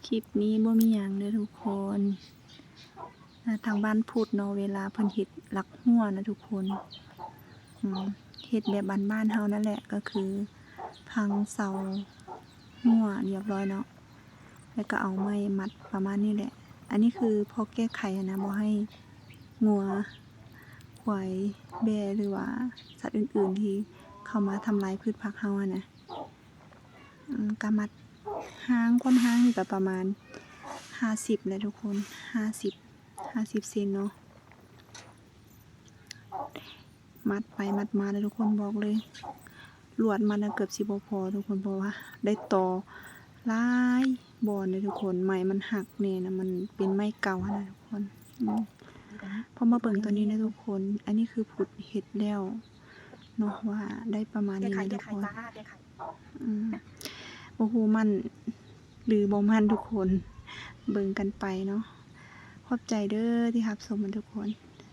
คลิปนี้บ่มีหยังเด้อทุกคนทางบ้านพูดเนาะเวลาเพิ่นเฮ็ดลักหัวนะทุกคนเฮ็ดแบบบ้านๆเฮานั่นแหละก็คือพังเสาหัวเรียบร้อยเนาะแล้วก็เอาไม้มัดประมาณนี้แหละอันนี้คือพอแก้ไขนะบ่ให้งัวควายแบะหรือว่าสัตว์อื่นๆที่เข้ามาทำลายพืชผักเฮาอะนะก็มัดความห้างนี่ก็ประมาณ50เลยทุกคน50เซนเนาะมัดไปมัดมาเลยทุกคนบอกเลยลวดมันเกือบสิบ่พอทุกคนเพราะว่าได้ต่อหลายบอนเลยทุกคนไม้มันหักเนี่ยนะมันเป็นไม้เก่านะทุกคนพอมาเบิ่งตัวนี้นะทุกคนอันนี้คือผุดเห็ดแล้วเนาะว่าได้ประมาณนี้นะทุกคนโอ้โหมันหรือบ่มันทุกคนเบิ่งกันไปเนาะขอบใจเด้อที่รับชมมันทุกคน